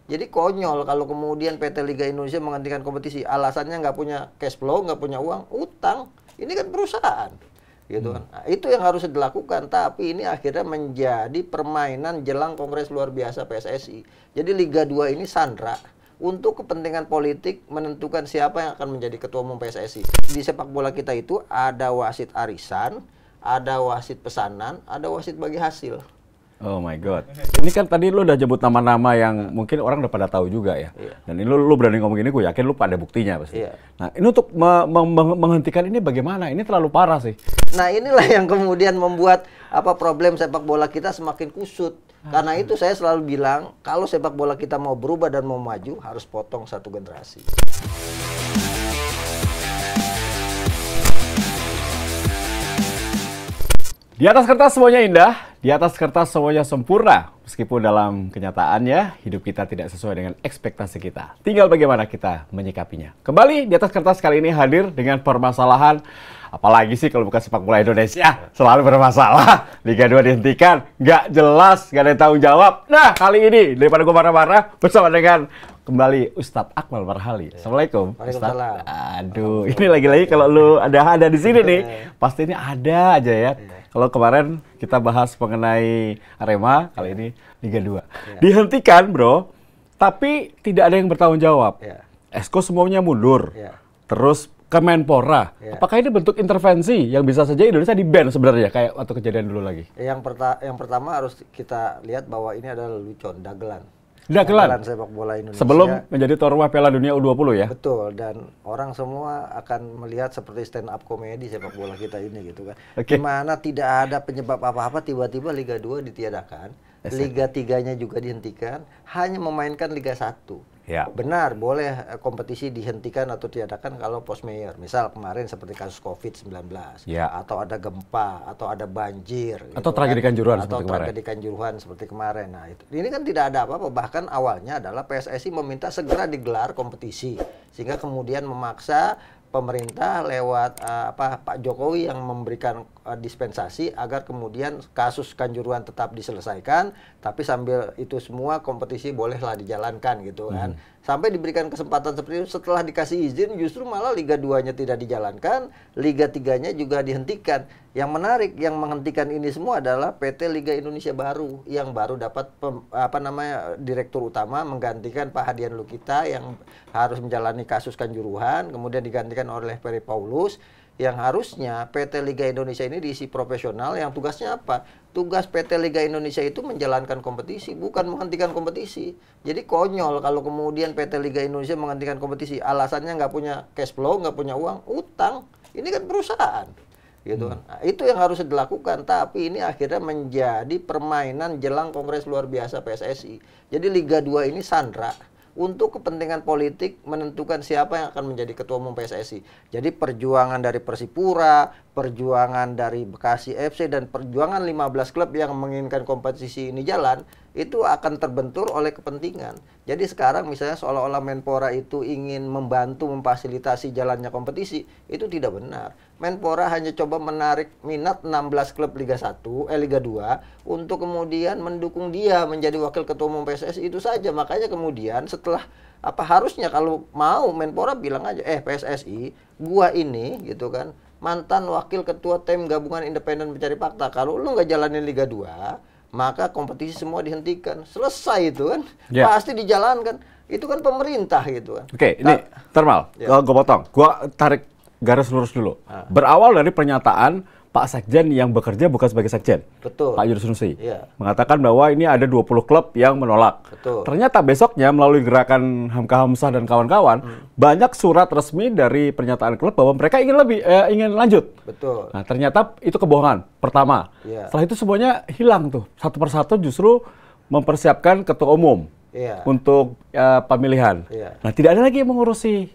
Jadi konyol kalau kemudian PT Liga Indonesia menghentikan kompetisi, alasannya nggak punya cash flow, nggak punya uang, utang. Ini kan perusahaan, gitu kan. Nah, itu yang harus dilakukan. Tapi ini akhirnya menjadi permainan jelang Kongres luar biasa PSSI. Jadi Liga 2 ini sandra untuk kepentingan politik menentukan siapa yang akan menjadi ketua umum PSSI. Di sepak bola kita itu ada wasit arisan, ada wasit pesanan, ada wasit bagi hasil. Oh my God. Ini kan tadi lu udah jemput nama-nama yang mungkin orang udah pada tahu juga ya. Dan ini lu berani ngomong gini, gue yakin lu pada buktinya pasti. Nah, ini untuk menghentikan ini bagaimana? Ini terlalu parah sih. Nah, inilah yang kemudian membuat problem sepak bola kita semakin kusut. Karena itu saya selalu bilang, kalau sepak bola kita mau berubah dan mau maju, harus potong satu generasi. Di atas kertas semuanya indah, di atas kertas semuanya sempurna. Meskipun dalam kenyataannya, hidup kita tidak sesuai dengan ekspektasi kita. Tinggal bagaimana kita menyikapinya. Kembali di atas kertas kali ini hadir dengan permasalahan, apalagi sih kalau bukan sepak bola Indonesia, selalu bermasalah. Liga 2 dihentikan, nggak jelas, nggak ada yang tanggung jawab. Nah, kali ini, daripada gue marah-marah, bersama dengan kembali Ustadz Akmal Marhali. Assalamualaikum. Waalaikumsalam. Aduh, ini lagi-lagi kalau lu ada di sini nih, pasti ini ada aja ya. Kalau kemarin kita bahas mengenai Arema, kali ini Liga 2. Dihentikan, bro, tapi tidak ada yang bertanggung jawab. Esko semuanya mundur. Terus Kemenpora. Apakah ini bentuk intervensi yang bisa saja Indonesia di-ban sebenarnya kayak waktu kejadian dulu lagi? Yang pertama harus kita lihat bahwa ini adalah lelucon, dagelan. Dagelan sepak bola Indonesia. Sebelum menjadi tuan rumah Piala Dunia U20 ya? Betul, dan orang semua akan melihat seperti stand up komedi sepak bola kita ini gitu kan. Dimana tidak ada penyebab apa-apa, tiba-tiba Liga 2 ditiadakan, Liga 3-nya juga dihentikan, hanya memainkan Liga 1. Benar, boleh kompetisi dihentikan atau tiadakan kalau post mayor. Misal kemarin seperti kasus COVID-19, atau ada gempa, atau ada banjir, atau tragedi Kanjuruhan seperti kemarin. Nah, ini kan tidak ada apa-apa. Bahkan awalnya adalah PSSI meminta segera digelar kompetisi, sehingga kemudian memaksa pemerintah lewat Pak Jokowi yang memberikan dispensasi agar kemudian kasus Kanjuruhan tetap diselesaikan, tapi sambil itu semua kompetisi bolehlah dijalankan gitu kan. Sampai diberikan kesempatan seperti itu, setelah dikasih izin justru malah Liga 2-nya tidak dijalankan, Liga 3-nya juga dihentikan. Yang menarik, yang menghentikan ini semua adalah PT Liga Indonesia baru, yang baru dapat direktur utama menggantikan Pak Hadian Lukita yang harus menjalani kasus Kanjuruhan, kemudian digantikan oleh Peri Paulus, yang harusnya PT Liga Indonesia ini diisi profesional yang tugasnya apa? Tugas PT Liga Indonesia itu menjalankan kompetisi, bukan menghentikan kompetisi. Jadi konyol kalau kemudian PT Liga Indonesia menghentikan kompetisi, alasannya nggak punya cash flow, nggak punya uang, utang. Ini kan perusahaan, gitu kan. Nah, itu yang harus dilakukan, tapi ini akhirnya menjadi permainan jelang Kongres luar biasa PSSI. Jadi Liga 2 ini sandra untuk kepentingan politik menentukan siapa yang akan menjadi ketua umum PSSI. Jadi perjuangan dari Persipura, perjuangan dari Bekasi FC, dan perjuangan 15 klub yang menginginkan kompetisi ini jalan, itu akan terbentur oleh kepentingan. Jadi sekarang misalnya seolah-olah Menpora itu ingin membantu memfasilitasi jalannya kompetisi, itu tidak benar. Menpora hanya coba menarik minat 16 klub Liga 2 untuk kemudian mendukung dia menjadi wakil ketua umum PSSI, itu saja. Makanya kemudian setelah harusnya kalau mau Menpora bilang aja, PSSI, gua ini gitu kan, mantan wakil ketua tim gabungan independen pencari fakta. Kalau lu nggak jalanin Liga 2, maka kompetisi semua dihentikan. Selesai itu kan. Pasti dijalankan. Itu kan pemerintah gitu kan. Oke, ini Thermal, gue potong. Gue tarik garis lurus dulu. Berawal dari pernyataan Pak Sekjen yang bekerja bukan sebagai Sekjen. Betul. Pak Yunus Nusi. Mengatakan bahwa ini ada 20 klub yang menolak. Betul. Ternyata besoknya melalui gerakan Hamka Hamzah dan kawan-kawan, banyak surat resmi dari pernyataan klub bahwa mereka ingin lanjut. Betul. Nah, ternyata itu kebohongan. Pertama. Setelah itu semuanya hilang tuh. Satu persatu justru mempersiapkan ketua umum untuk pemilihan. Nah, tidak ada lagi yang mengurusi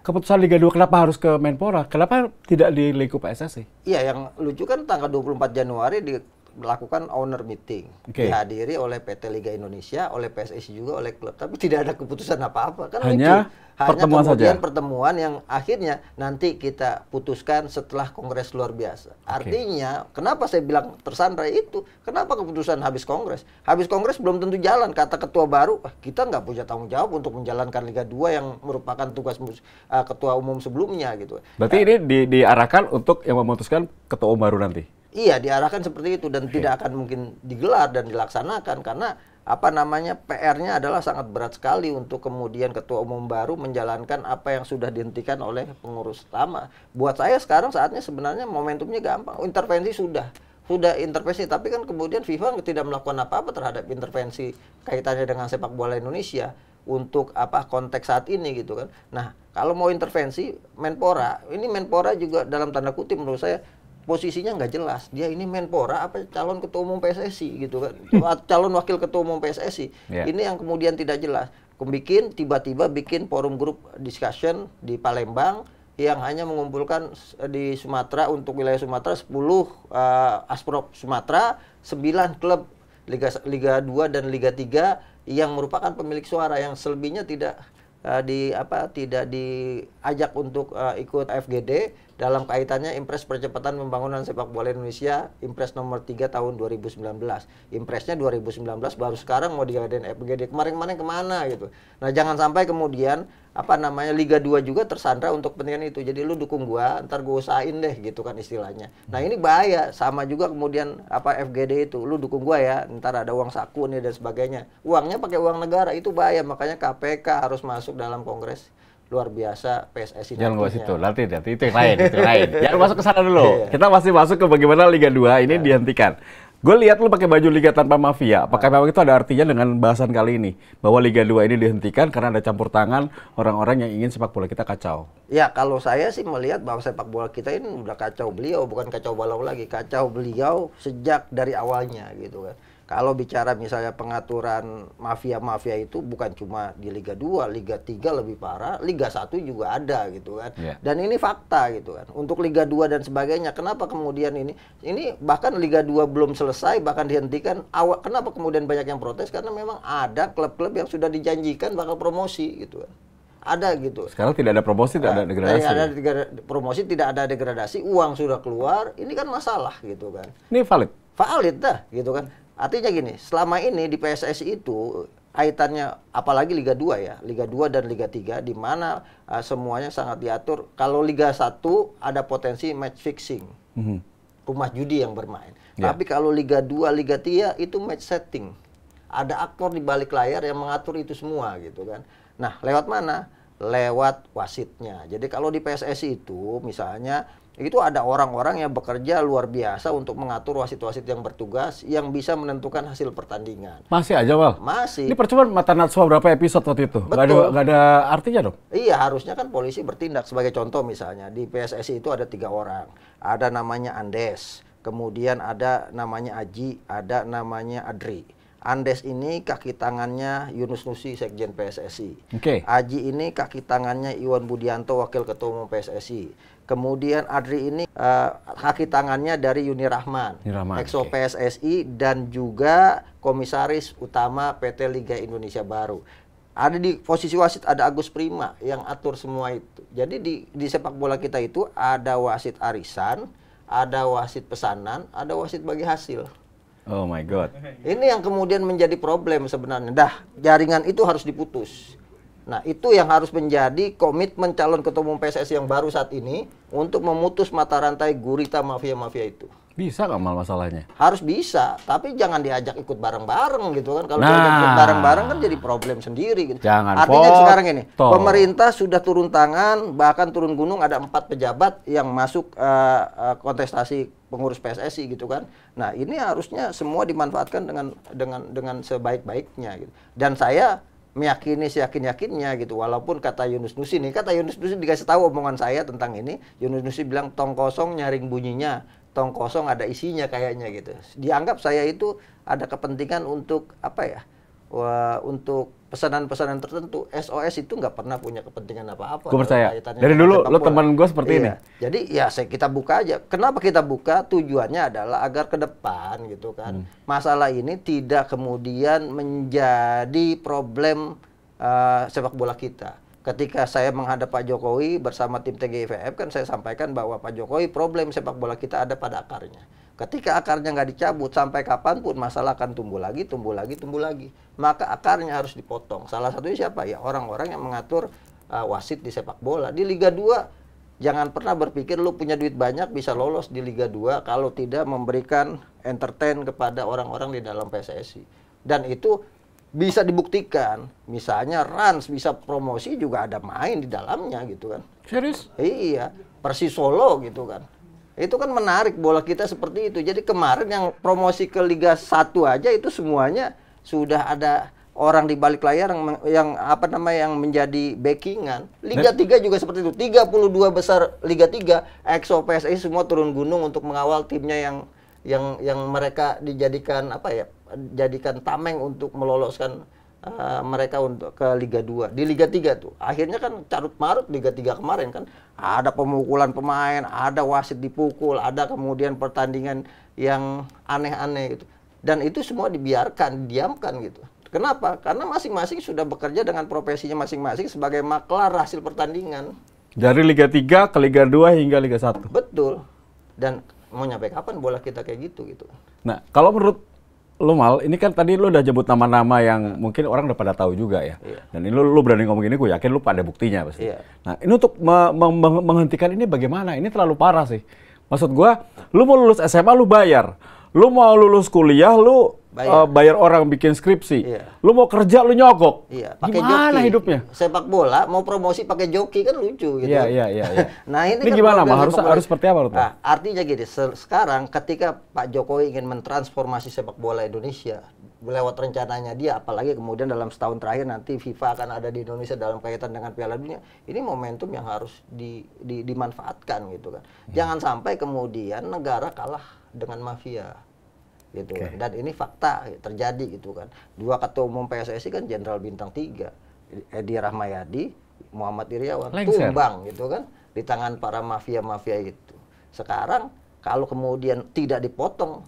keputusan Liga 2, kenapa harus ke Menpora? Kenapa tidak di lingkup PSSI? Iya, yang lucu kan tanggal 24 Januari di melakukan owner meeting, Oke. dihadiri oleh PT Liga Indonesia, oleh PSSI juga, oleh klub, tapi tidak ada keputusan apa-apa. Kan Hanya lucu. pertemuan Kemudian saja. pertemuan yang akhirnya nanti kita putuskan setelah kongres luar biasa. Artinya, kenapa saya bilang tersandra itu? Kenapa keputusan habis kongres? Habis kongres belum tentu jalan. Kata ketua baru, kita nggak punya tanggung jawab untuk menjalankan Liga 2 yang merupakan tugas ketua umum sebelumnya gitu. Berarti ini diarahkan untuk yang memutuskan ketua umum baru nanti? Iya, diarahkan seperti itu dan tidak akan mungkin digelar dan dilaksanakan karena apa namanya PR-nya adalah sangat berat sekali untuk kemudian ketua umum baru menjalankan apa yang sudah dihentikan oleh pengurus lama. Buat saya sekarang saatnya sebenarnya momentumnya gampang. Intervensi sudah intervensi, tapi kan kemudian FIFA tidak melakukan apa-apa terhadap intervensi kaitannya dengan sepak bola Indonesia untuk apa konteks saat ini gitu kan. Nah, kalau mau intervensi Menpora juga dalam tanda kutip menurut saya posisinya nggak jelas. Dia ini Menpora apa calon ketua umum PSSI gitu kan. Calon wakil ketua umum PSSI. Yeah. Ini yang kemudian tidak jelas. Tiba-tiba bikin forum group discussion di Palembang yang hanya mengumpulkan di Sumatera untuk wilayah Sumatera 10 Asprop Sumatera, 9 klub Liga 2 dan Liga 3 yang merupakan pemilik suara, yang selebihnya tidak diajak untuk ikut FGD dalam kaitannya Impres Percepatan Pembangunan Sepak Bola Indonesia, Impres nomor 3 tahun 2019. Impresnya 2019, baru sekarang mau diadain FGD. Kemarin-kemarin kemana gitu. Nah, jangan sampai kemudian Liga 2 juga tersandra untuk kepentingan itu. Jadi lu dukung gua, ntar gua usahain deh gitu kan istilahnya. Nah, ini bahaya. Sama juga kemudian FGD itu, lu dukung gua ya, ntar ada uang saku nih dan sebagainya. Uangnya pakai uang negara, itu bahaya. Makanya KPK harus masuk dalam kongres luar biasa PSSI. Jangan bahas itu, nanti itu yang lain, Jangan masuk ke sana dulu. Kita masih masuk ke bagaimana Liga 2 ini dihentikan. Gue lihat lu pakai baju Liga Tanpa Mafia. Apakah memang itu ada artinya dengan bahasan kali ini bahwa Liga 2 ini dihentikan karena ada campur tangan orang-orang yang ingin sepak bola kita kacau? Ya, kalau saya sih melihat bahwa sepak bola kita ini udah kacau beliau, bukan kacau balau lagi, kacau beliau sejak dari awalnya gitu kan. Kalau bicara misalnya pengaturan mafia-mafia itu bukan cuma di Liga 2, Liga 3 lebih parah, Liga 1 juga ada gitu kan. Yeah. Dan ini fakta gitu kan. Untuk Liga 2 dan sebagainya, kenapa kemudian ini bahkan Liga 2 belum selesai bahkan dihentikan. Kenapa kemudian banyak yang protes? Karena memang ada klub-klub yang sudah dijanjikan bakal promosi gitu kan. Ada gitu. Sekarang tidak ada promosi, tidak ada degradasi. Ada promosi, tidak ada degradasi, uang sudah keluar, ini kan masalah gitu kan. Ini valid? Valid dah gitu kan. Artinya gini, selama ini di PSSI itu kaitannya apalagi Liga 2 ya, Liga 2 dan Liga 3 di mana semuanya sangat diatur. Kalau Liga 1 ada potensi match fixing. Rumah judi yang bermain. Yeah. Tapi kalau Liga 2, Liga 3 itu match setting. Ada aktor di balik layar yang mengatur itu semua gitu kan. Nah, lewat mana? Lewat wasitnya. Jadi kalau di PSSI itu misalnya itu ada orang-orang yang bekerja luar biasa untuk mengatur wasit-wasit yang bertugas yang bisa menentukan hasil pertandingan. Masih aja, Wal? Masih. Ini percuma Mata Najwa berapa episode waktu itu? Betul. Nggak ada artinya dong? Iya, harusnya kan polisi bertindak. Sebagai contoh misalnya, di PSSI itu ada 3 orang. Ada namanya Andes, kemudian ada namanya Aji, ada namanya Adri. Andes ini kaki tangannya Yunus Nusi, Sekjen PSSI. Oke. Aji ini kaki tangannya Iwan Budianto, Wakil Ketua Umum PSSI. Kemudian Adri ini kaki tangannya dari Yuni Rahman, Exo PSSI dan juga Komisaris Utama PT Liga Indonesia Baru. Ada di posisi wasit ada Agus Prima yang atur semua itu. Jadi di sepak bola kita itu ada wasit arisan, ada wasit pesanan, ada wasit bagi hasil. Oh my God. Ini yang kemudian menjadi problem sebenarnya. Jaringan itu harus diputus. Nah, itu yang harus menjadi komitmen calon ketua umum PSSI yang baru saat ini untuk memutus mata rantai gurita mafia-mafia itu. Bisa nggak masalahnya? Harus bisa, tapi jangan diajak ikut bareng-bareng gitu kan. Kalau diajak ikut bareng-bareng kan jadi problem sendiri gitu. Jangan Artinya sekarang ini, pemerintah sudah turun tangan, bahkan turun gunung, ada 4 pejabat yang masuk kontestasi pengurus PSSI gitu kan. Nah, ini harusnya semua dimanfaatkan dengan sebaik-baiknya gitu. Dan saya meyakini seyakin-yakinnya gitu, walaupun kata Yunus Nusi dikasih tahu omongan saya tentang ini. Yunus Nusi bilang tong kosong nyaring bunyinya, tong kosong ada isinya kayaknya gitu. Dianggap saya itu ada kepentingan untuk apa ya, untuk pesanan-pesanan tertentu, SOS itu nggak pernah punya kepentingan apa-apa. Gue percaya. Kaitannya Dari dengan dulu sepak lo bola. teman gue seperti ini. Jadi ya kita buka aja. Kenapa kita buka? Tujuannya adalah agar ke depan gitu kan. Masalah ini tidak kemudian menjadi problem sepak bola kita. Ketika saya menghadap Pak Jokowi bersama tim TGIVF kan saya sampaikan bahwa Pak Jokowi problem sepak bola kita ada pada akarnya. Ketika akarnya nggak dicabut sampai kapanpun masalah akan tumbuh lagi, tumbuh lagi, tumbuh lagi. Maka akarnya harus dipotong. Salah satunya siapa? Ya orang-orang yang mengatur wasit di sepak bola. Di Liga 2 jangan pernah berpikir lu punya duit banyak bisa lolos di Liga 2 kalau tidak memberikan entertain kepada orang-orang di dalam PSSI. Dan itu bisa dibuktikan. Misalnya Rans bisa promosi juga ada main di dalamnya gitu kan. Serius? Iya, Persis Solo gitu kan. Itu kan menarik bola kita seperti itu. Jadi kemarin yang promosi ke Liga 1 aja itu semuanya sudah ada orang di balik layar yang yang menjadi backingan. Liga 3 juga seperti itu. 32 besar Liga 3, EXO PSSI semua turun gunung untuk mengawal timnya yang mereka dijadikan jadikan tameng untuk meloloskan mereka untuk ke Liga 2. Di Liga 3 tuh akhirnya kan carut marut Liga 3 kemarin kan ada pemukulan pemain, ada wasit dipukul, ada kemudian pertandingan yang aneh-aneh gitu. Dan itu semua dibiarkan, didiamkan gitu. Kenapa? Karena masing-masing sudah bekerja dengan profesinya masing-masing sebagai maklar hasil pertandingan. Dari Liga 3 ke Liga 2 hingga Liga 1. Betul. Dan mau nyampe kapan bola kita kayak gitu gitu. Nah, kalau menurut lo Mal, ini kan tadi lo udah jemput nama-nama yang mungkin orang udah pada tahu juga ya. Iya. Dan ini lo berani ngomong ini, gue yakin lo pada buktinya pasti. Iya. Nah, ini untuk menghentikan ini bagaimana? Ini terlalu parah sih. Maksud gue, lo mau lulus SMA lo bayar. Lo mau lulus kuliah lo bayar orang bikin skripsi. Iya. Lo mau kerja lo nyogok. Iya, pakai Gimana joki. hidupnya? Sepak bola mau promosi pakai joki kan lucu gitu. Iya. Nah, ini kan gimana, problem Mal? sepak bola. Harus seperti apa, Rut? Nah, artinya gini, sekarang ketika Pak Jokowi ingin mentransformasi sepak bola Indonesia lewat rencananya dia, apalagi kemudian dalam setahun terakhir nanti FIFA akan ada di Indonesia dalam kaitan dengan Piala Dunia, ini momentum yang harus dimanfaatkan gitu kan. Jangan sampai kemudian negara kalah dengan mafia. Gitu kan. Dan ini fakta terjadi gitu kan. Dua ketua umum PSSI kan Jenderal Bintang 3, Edi Rahmayadi, Muhammad Iryawan, tumbang gitu kan di tangan para mafia-mafia itu. Sekarang kalau kemudian tidak dipotong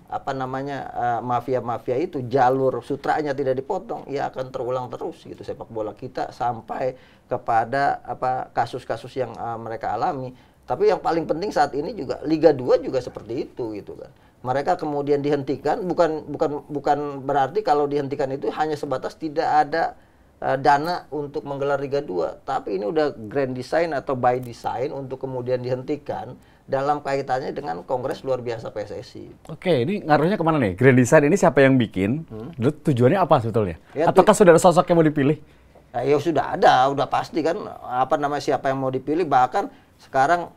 mafia-mafia itu, jalur sutranya tidak dipotong, ya akan terulang terus gitu sepak bola kita sampai kepada kasus-kasus yang mereka alami. Tapi yang paling penting saat ini juga Liga 2 juga seperti itu gitu kan. Mereka kemudian dihentikan, bukan berarti kalau dihentikan itu hanya sebatas tidak ada dana untuk menggelar Liga 2, tapi ini udah grand design atau by design untuk kemudian dihentikan dalam kaitannya dengan Kongres Luar Biasa PSSI. Oke, ini ngaruhnya kemana nih? Grand design ini siapa yang bikin? Tujuannya apa sebetulnya? Ya, Ataukah sudah ada sosok yang mau dipilih? Ya sudah ada, udah pasti kan siapa yang mau dipilih. Bahkan sekarang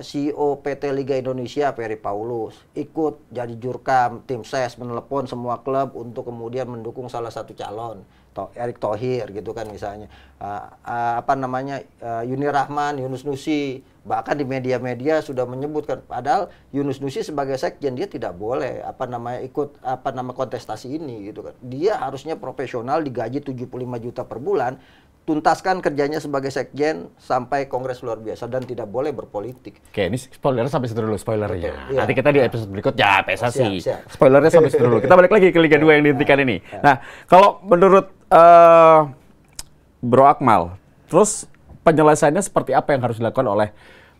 CEO PT Liga Indonesia Peri Paulus ikut jadi jurkam tim ses, menelepon semua klub untuk kemudian mendukung salah satu calon, Erick Thohir gitu kan misalnya. Yuni Rahman, Yunus Nusi, bahkan di media-media sudah menyebutkan padahal Yunus Nusi sebagai sekjen dia tidak boleh ikut kontestasi ini gitu kan. Dia harusnya profesional, digaji 75 juta per bulan, tuntaskan kerjanya sebagai sekjen sampai Kongres Luar Biasa dan tidak boleh berpolitik. Oke, ini spoiler sampai situ dulu spoilernya. Iya. Nanti kita di episode berikutnya PSSI. Siap. Spoilernya sampai situ dulu. Kita balik lagi ke Liga 2 yang dihentikan ini. Nah, kalau menurut Bro Akmal, terus penyelesaiannya seperti apa yang harus dilakukan oleh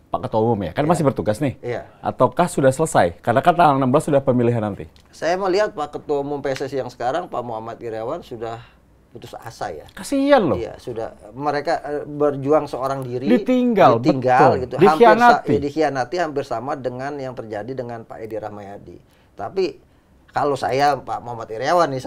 Pak Ketua Umum ya? Kan masih bertugas nih. Iya. Ataukah sudah selesai? Karena kan tanggal 16 sudah pemilihan nanti. Saya melihat Pak Ketua Umum PSSI yang sekarang, Pak Muhammad Iryawan, sudah putus asa ya. Kasihan loh. Iya, sudah. Mereka berjuang seorang diri. Ditinggal gitu. Dikhianati. Hampir sama dengan yang terjadi dengan Pak Edi Rahmayadi. Tapi kalau saya Pak Muhammad Iryawan nih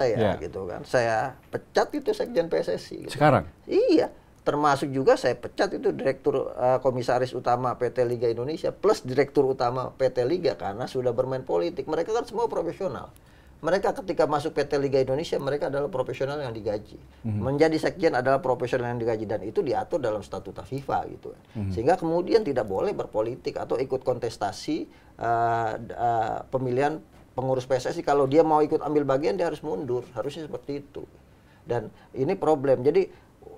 gitu kan. Saya pecat itu sekjen PSSI. Gitu. Sekarang? Iya. Termasuk juga saya pecat itu direktur komisaris utama PT Liga Indonesia plus direktur utama PT Liga karena sudah bermain politik. Mereka kan semua profesional. Mereka ketika masuk PT Liga Indonesia, mereka adalah profesional yang digaji. Menjadi sekjen adalah profesional yang digaji dan itu diatur dalam statuta FIFA gitu. Sehingga kemudian tidak boleh berpolitik atau ikut kontestasi pemilihan pengurus PSSI. Kalau dia mau ikut ambil bagian dia harus mundur, harusnya seperti itu. Dan ini problem. Jadi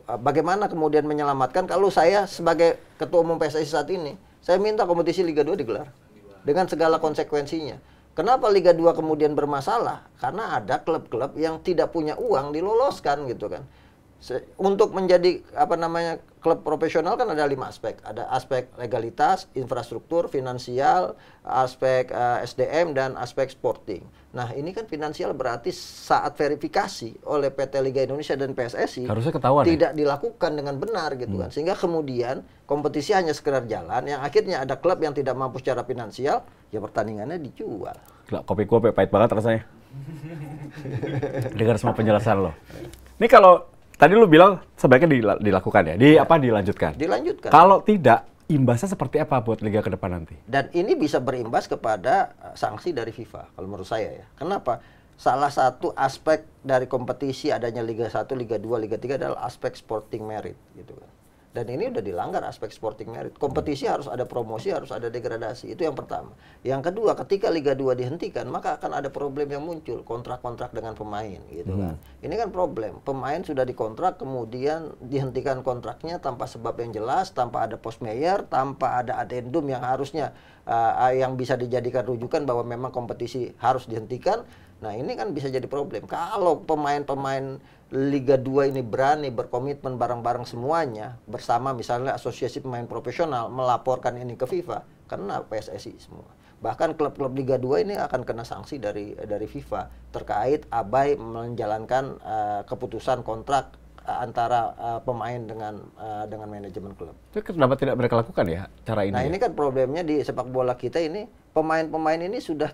bagaimana kemudian menyelamatkan kalau saya sebagai ketua umum PSSI saat ini, saya minta kompetisi Liga 2 digelar dengan segala konsekuensinya. Kenapa Liga 2 kemudian bermasalah? Karena ada klub-klub yang tidak punya uang diloloskan gitu kan. Untuk menjadi klub profesional kan ada 5 aspek. Ada aspek legalitas, infrastruktur, finansial, aspek SDM dan aspek sporting. Nah, ini kan finansial berarti saat verifikasi oleh PT Liga Indonesia dan PSSI harusnya ketahuan tidak dilakukan dengan benar gitu kan. Sehingga kemudian kompetisi hanya sekedar jalan yang akhirnya ada klub yang tidak mampu secara finansial, ya pertandingannya dijual. Kopi gue pahit banget rasanya. Dengar semua penjelasan lo. Ini kalau tadi lu bilang sebaiknya dilakukan ya, dilanjutkan. Dilanjutkan. Kalau tidak, imbasnya seperti apa buat liga ke depan nanti? Dan ini bisa berimbas kepada sanksi dari FIFA, kalau menurut saya ya. Kenapa? Salah satu aspek dari kompetisi adanya Liga 1, Liga 2, Liga 3 adalah aspek sporting merit gitu kan. Dan ini udah dilanggar aspek sporting merit. Kompetisi harus ada promosi, harus ada degradasi. Itu yang pertama. Yang kedua, ketika Liga 2 dihentikan, maka akan ada problem yang muncul, kontrak-kontrak dengan pemain gitu kan. Ini kan problem. Pemain sudah dikontrak, kemudian dihentikan kontraknya tanpa sebab yang jelas, tanpa ada post mayor, tanpa ada adendum yang harusnya yang bisa dijadikan rujukan bahwa memang kompetisi harus dihentikan. Nah, ini kan bisa jadi problem. Kalau pemain-pemain Liga 2 ini berani berkomitmen bareng-bareng semuanya bersama misalnya asosiasi pemain profesional melaporkan ini ke FIFA, kena PSSI semua. Bahkan klub-klub Liga 2 ini akan kena sanksi dari FIFA terkait abai menjalankan keputusan kontrak antara pemain dengan manajemen klub. Itu kenapa tidak mereka lakukan ya cara ini? Nah, ini kan problemnya di sepak bola kita ini, pemain-pemain ini sudah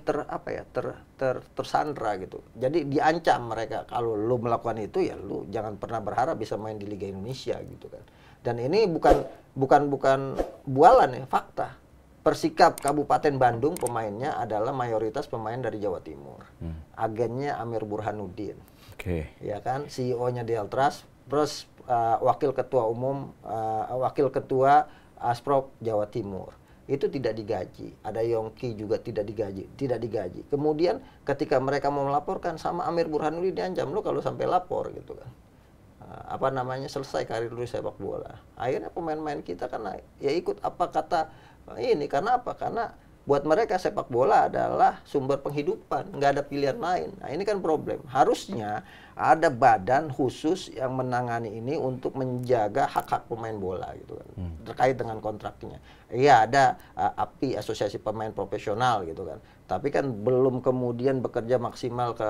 tersandra gitu. Jadi diancam mereka, kalau lu melakukan itu ya lu jangan pernah berharap bisa main di Liga Indonesia gitu kan. Dan ini bukan bualan ya, fakta. Persikap Kabupaten Bandung pemainnya adalah mayoritas pemain dari Jawa Timur. Agennya Amir Burhanuddin. Oke. Ya kan, CEO-nya Deal Trust, terus wakil ketua Asprop Jawa Timur. Itu tidak digaji. Ada Yongki juga tidak digaji. Kemudian ketika mereka mau melaporkan sama Amir Burhanuddin diancam, lo kalau sampai lapor gitu kan. Selesai karir lu sepak bola. Akhirnya pemain-pemain kita kan ya ikut apa kata ini, karena apa? Karena buat mereka sepak bola adalah sumber penghidupan, nggak ada pilihan lain. Nah, ini kan problem. Harusnya ada badan khusus yang menangani ini untuk menjaga hak-hak pemain bola gitu kan, terkait dengan kontraknya. Iya, ada API, Asosiasi Pemain Profesional gitu kan. Tapi kan belum kemudian bekerja maksimal ke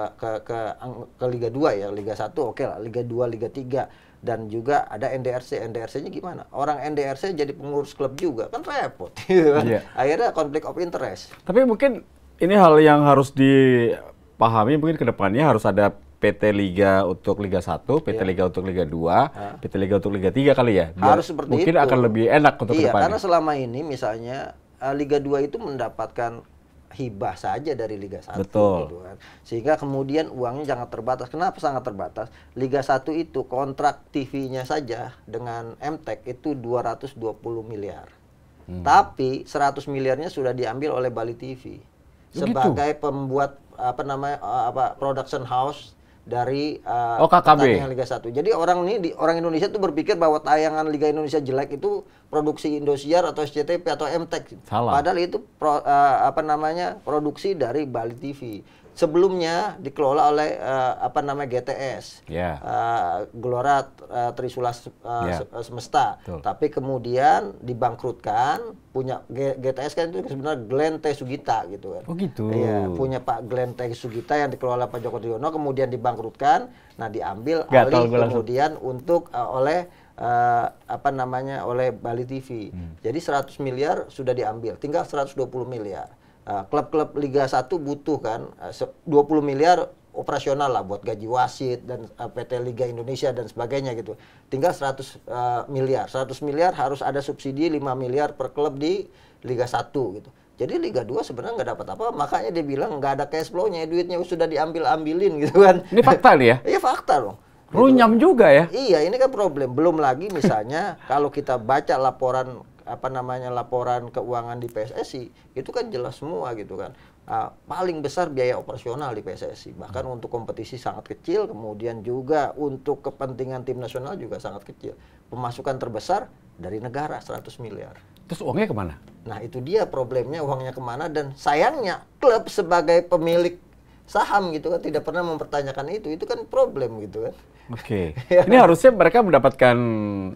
Liga 2 ya, Liga 1 oke lah, Liga 2, Liga 3. Dan juga ada NDRC. NDRC-nya gimana? Orang NDRC jadi pengurus klub juga, kan repot. Gitu kan? Yeah. Akhirnya konflik of interest. Tapi mungkin ini hal yang harus dipahami, mungkin ke depannya harus ada PT Liga untuk Liga 1, PT Liga untuk Liga 2, PT Liga untuk Liga 3 kali ya? Harus seperti mungkin itu. Mungkin akan lebih enak untuk ke depannya. Karena selama ini misalnya Liga 2 itu mendapatkan hibah saja dari Liga 1. Betul. Gitu kan. Sehingga kemudian uangnya sangat terbatas. Kenapa sangat terbatas? Liga 1 itu kontrak TV-nya saja dengan MTEK itu 220 miliar. Tapi 100 miliarnya sudah diambil oleh Bali TV. Sebagai pembuat production house dari pertandingan Liga 1. Jadi orang Indonesia tuh berpikir bahwa tayangan Liga Indonesia jelek itu produksi Indosiar atau SCTV atau MTEK. Salah. Padahal itu produksi dari Bali TV. Sebelumnya dikelola oleh GTS, Gelora Trisula Semesta. Betul. Tapi kemudian dibangkrutkan, punya GTS kan itu sebenarnya Glenn T. Sugita gitu kan. Oh gitu. Iya, punya Pak Glenn T. Sugita yang dikelola Pak Joko Driono, kemudian dibangkrutkan. Nah, diambil alih kemudian untuk oleh Bali TV. Jadi 100 miliar sudah diambil, tinggal 120 miliar. Klub-klub Liga 1 butuh kan 20 miliar operasional lah buat gaji wasit dan PT Liga Indonesia dan sebagainya gitu. Tinggal 100 miliar. 100 miliar harus ada subsidi 5 miliar per klub di Liga 1 gitu. Jadi Liga 2 sebenarnya nggak dapat apa, makanya dia bilang nggak ada cash flow-nya, duitnya sudah diambil-ambilin gitu kan. Ini fakta nih ya? Iya fakta loh. Runyam gitu. Juga ya? Iya, ini kan problem. Belum lagi misalnya kalau kita baca laporan laporan keuangan di PSSI itu kan jelas semua gitu kan, paling besar biaya operasional di PSSI. Bahkan untuk kompetisi sangat kecil, kemudian juga untuk kepentingan tim nasional juga sangat kecil. Pemasukan terbesar dari negara 100 miliar. Terus uangnya kemana? Nah itu dia problemnya, uangnya kemana, dan sayangnya klub sebagai pemilik saham gitu kan tidak pernah mempertanyakan itu kan problem gitu kan. Oke. Ini harusnya mereka mendapatkan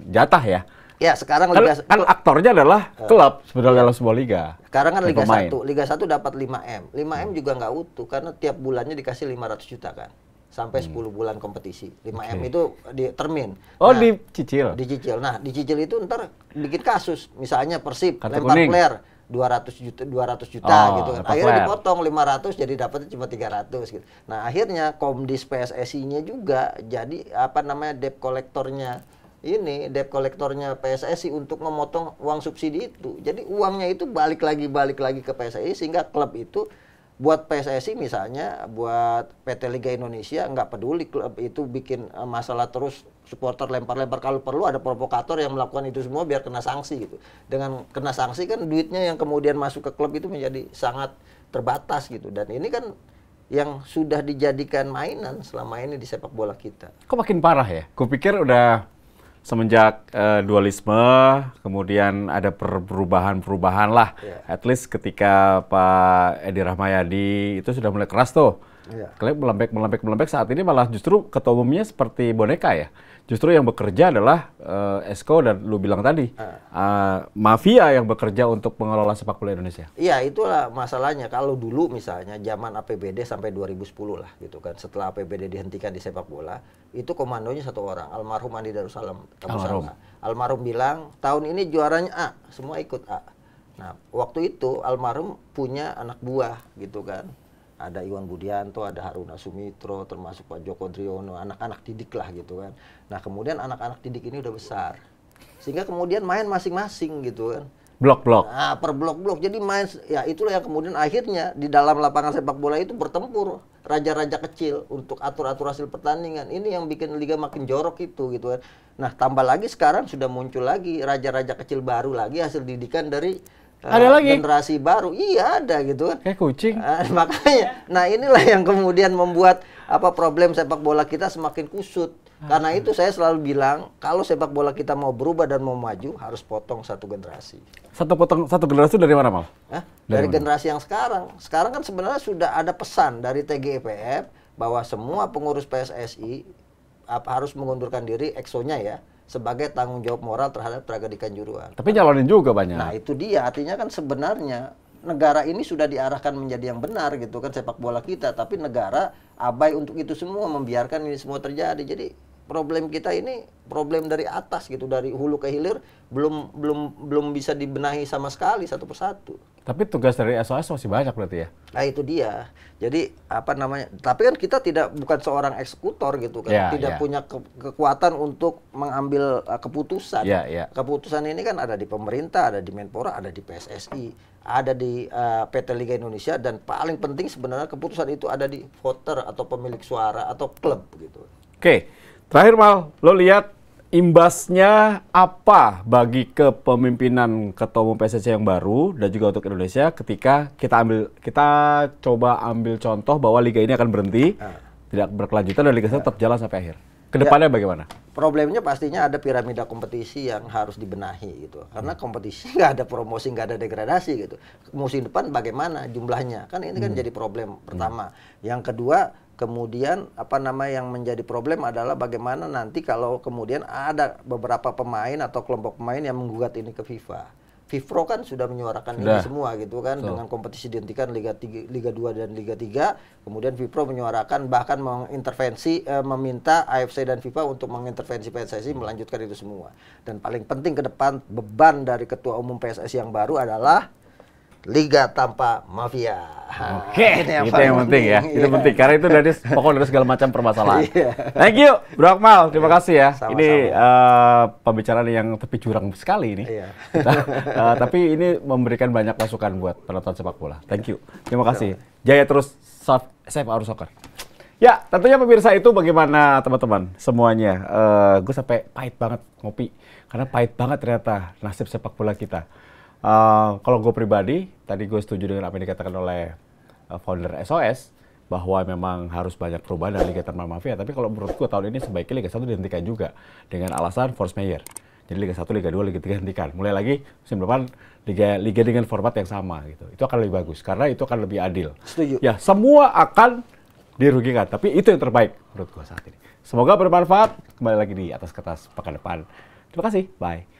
jatah ya. Ya sekarang kan aktornya adalah klub sebenarnya dalam sebuah liga. Sekarang kan Liga pemain. 1. Liga 1 dapat 5M. 5M juga nggak utuh karena tiap bulannya dikasih 500 juta kan. Sampai 10 bulan kompetisi. 5M itu di termin. Oh, Nah, dicicil. Dicicil. Nah, dicicil itu ntar bikin kasus. Misalnya Persib Kartu lempar kuning. player 200 juta gitu kan. dapat Akhirnya player. dipotong 500 jadi dapatnya cuma 300 gitu. Nah, akhirnya Komdis PSSI-nya juga jadi debt kolektornya PSSI untuk memotong uang subsidi itu. Jadi uangnya itu balik lagi ke PSSI sehingga klub itu buat PSSI misalnya, buat PT Liga Indonesia nggak peduli klub itu bikin masalah terus, supporter lempar-lempar, kalau perlu ada provokator yang melakukan itu semua biar kena sanksi gitu. Dengan kena sanksi kan duitnya yang kemudian masuk ke klub itu menjadi sangat terbatas gitu. Dan ini kan yang sudah dijadikan mainan selama ini di sepak bola kita. Kok makin parah ya? Kupikir udah semenjak dualisme, kemudian ada perubahan-perubahan lah. Yeah. At least ketika Pak Edi Rahmayadi itu sudah mulai keras tuh. Yeah. Klub melembek saat ini malah justru ketua umumnya seperti boneka ya. Justru yang bekerja adalah Esko dan lu bilang tadi, mafia yang bekerja untuk mengelola sepak bola Indonesia. Iya, itulah masalahnya. Kalau dulu misalnya zaman APBD sampai 2010 lah gitu kan. Setelah APBD dihentikan di sepak bola, itu komandonya satu orang, almarhum Andi Darussalam. Almarhum bilang, tahun ini juaranya A, semua ikut A. Nah, waktu itu almarhum punya anak buah gitu kan. Ada Iwan Budianto, ada Haruna Sumitro, termasuk Pak Joko Driono, anak-anak didik lah gitu kan. Nah kemudian anak-anak didik ini udah besar, sehingga kemudian main masing-masing gitu kan. Blok-blok. Nah, per blok-blok, jadi main, ya itulah yang kemudian akhirnya di dalam lapangan sepak bola itu bertempur raja-raja kecil untuk atur-atur hasil pertandingan. Ini yang bikin liga makin jorok itu gitu kan. Nah tambah lagi sekarang sudah muncul lagi raja-raja kecil baru lagi hasil didikan dari ada lagi generasi baru. Iya ada gitu kan. Kayak kucing. Makanya, nah inilah yang kemudian membuat problem sepak bola kita semakin kusut. Karena itu saya selalu bilang kalau sepak bola kita mau berubah dan mau maju harus potong satu generasi. Satu generasi dari mana, Mal? Dari generasi yang sekarang. Sekarang kan sebenarnya sudah ada pesan dari TGIPF bahwa semua pengurus PSSI harus mengundurkan diri, EXO-nya ya, sebagai tanggung jawab moral terhadap tragedi Kanjuruhan. Tapi nyalonin juga banyak. Nah itu dia, artinya kan sebenarnya negara ini sudah diarahkan menjadi yang benar gitu kan sepak bola kita, tapi negara abai untuk itu semua, membiarkan ini semua terjadi. Jadi problem kita ini problem dari atas gitu, dari hulu ke hilir belum bisa dibenahi sama sekali satu persatu. Tapi tugas dari SOS masih banyak berarti ya? Nah itu dia. Jadi tapi kan kita bukan seorang eksekutor gitu kan, tidak punya kekuatan untuk mengambil keputusan. Keputusan ini kan ada di pemerintah, ada di Menpora, ada di PSSI, ada di PT Liga Indonesia, dan paling penting sebenarnya keputusan itu ada di voter atau pemilik suara atau klub gitu. Oke, terakhir Mal, lo lihat imbasnya apa bagi kepemimpinan ketua umum PSSI yang baru dan juga untuk Indonesia ketika kita coba ambil contoh bahwa liga ini akan berhenti, tidak berkelanjutan dan liga tetap jalan sampai akhir. Kedepannya bagaimana? Problemnya pastinya ada piramida kompetisi yang harus dibenahi gitu. Karena kompetisi nggak ada promosi, nggak ada degradasi gitu. Musim depan bagaimana jumlahnya? Kan ini kan jadi problem pertama. Yang kedua, kemudian yang menjadi problem adalah bagaimana nanti kalau kemudian ada beberapa pemain atau kelompok pemain yang menggugat ini ke FIFA. FIFPro kan sudah menyuarakan ini semua gitu kan, dengan kompetisi dihentikan Liga 2 dan Liga 3. Kemudian FIFPro menyuarakan bahkan mengintervensi, meminta AFC dan FIFA untuk mengintervensi PSSI melanjutkan itu semua. Dan paling penting ke depan, beban dari ketua umum PSSI yang baru adalah liga tanpa mafia. Oke, itu yang penting ya. Itu penting karena itu dari pokok dari segala macam permasalahan. Thank you, Bro Akmal. Terima kasih ya. Sama-sama. Ini pembicaraan yang tepi jurang sekali ini. Tapi ini memberikan banyak masukan buat penonton sepak bola. Thank you. Terima kasih. Jaya terus Save Our Soccer. Ya, tentunya pemirsa itu bagaimana teman-teman semuanya. Gue sampai pahit banget ngopi karena pahit banget ternyata nasib sepak bola kita. Kalau gue pribadi, tadi gue setuju dengan apa yang dikatakan oleh founder SOS bahwa memang harus banyak perubahan dari Liga Tanpa Mafia. Tapi kalau menurutku tahun ini sebaiknya Liga 1 dihentikan juga dengan alasan force majeure. Jadi Liga 1, Liga 2, Liga 3 hentikan. Mulai lagi musim depan liga dengan format yang sama gitu. Itu akan lebih bagus karena itu akan lebih adil. Setuju. Ya, semua akan dirugikan, tapi itu yang terbaik menurut gua saat ini. Semoga bermanfaat. Kembali lagi di Atas Kertas pekan depan. Terima kasih. Bye.